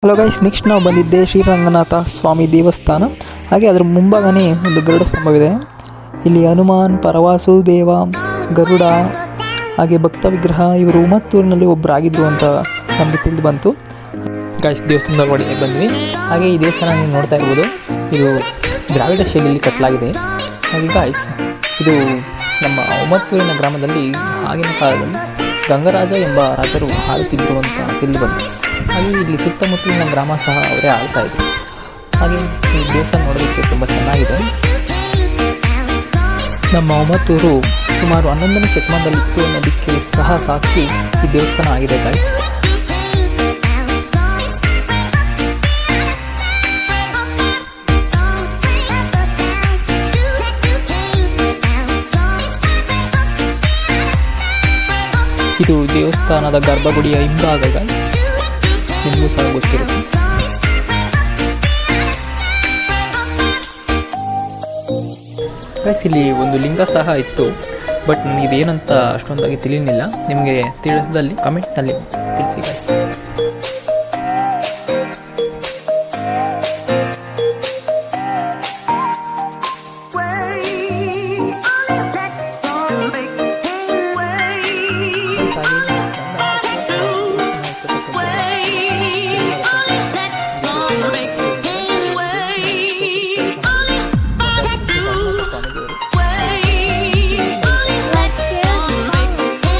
Hello guys, next ನಾವು ಬಂದಿದ್ದೆ ಶ್ರೀರಂಗನಾಥ ಸ್ವಾಮಿ ದೇವಸ್ಥಾನ. ಹಾಗೆ ಅದರ ಮುಂಭಾಗನೇ ಒಂದು ಗರುಡ ಸ್ತಂಭವಿದೆ. ಇಲ್ಲಿ ಹನುಮಾನ್, ಪರವಾಸು ದೇವ, ಗರುಡ ಹಾಗೆ ಭಕ್ತ ವಿಗ್ರಹ ಇವರು ಉಮ್ಮತ್ತೂರಿನಲ್ಲಿ ಒಬ್ಬರಾಗಿದ್ರು ಅಂತ ನಮಗೆ ತಿಳಿದು ಬಂತು. ಗೈಸ್, ದೇವಸ್ಥಾನದ ಒಳಗಡೆ ಬಂದ್ವಿ. ಹಾಗೆ ಈ ದೇವಸ್ಥಾನ ನೀವು ನೋಡ್ತಾ ಇರ್ಬೋದು, ಇದು ದ್ರಾವಿಡ ಶೈಲಿಯಲ್ಲಿ ಕಟ್ಟಲಾಗಿದೆ. ಹಾಗೆ ಗೈಸ್, ಇದು ನಮ್ಮ ಉಮ್ಮತ್ತೂರಿನ ಗ್ರಾಮದಲ್ಲಿ ಆಗಿನ ಕಾಲದಲ್ಲಿ ಗಂಗರಾಜ ಎಂಬ ರಾಜರು ಆಳುತ್ತಿದ್ದರು ಅಂತ ತಿಳಿದು ಬಂತು. ಹಾಗೆ ಇಲ್ಲಿ ಸುತ್ತಮುತ್ತಲಿನ ಗ್ರಾಮ ಸಹ ಅವರೇ ಆಳ್ತಾ ಇದ್ರು. ಹಾಗೆ ಈ ದೇವಸ್ಥಾನ ನೋಡೋದಕ್ಕೆ ತುಂಬ ಚೆನ್ನಾಗಿದೆ. ನಮ್ಮ ಉಮ್ಮತ್ತೂರು ಸುಮಾರು 11ನೇ ಶತಮಾನದಲ್ಲಿತ್ತು ಅನ್ನೋದಕ್ಕೆ ಸಹ ಸಾಕ್ಷಿ ಈ ದೇವಸ್ಥಾನ ಆಗಿದೆ ಗೈಸ್. ಇದು ದೇವಸ್ಥಾನದ ಗರ್ಭಗುಡಿಯ ಹಿಂಭಾಗ ಗೈಸ್, ನಿಮಗೂ ಸಹ ಗೊತ್ತಿರುತ್ತೆ. ಗೈಸ್, ಇಲ್ಲಿ ಒಂದು ಲಿಂಗ ಸಹ ಇತ್ತು, ಬಟ್ ಇದೇನಂತ ಅಷ್ಟೊಂದಾಗಿ ತಿಳಿಲಿಲ್ಲ. ನಿಮಗೆ ತಿಳಿದಲ್ಲಿ ಕಮೆಂಟ್ನಲ್ಲಿ ತಿಳಿಸಿ ಗೈಸ್.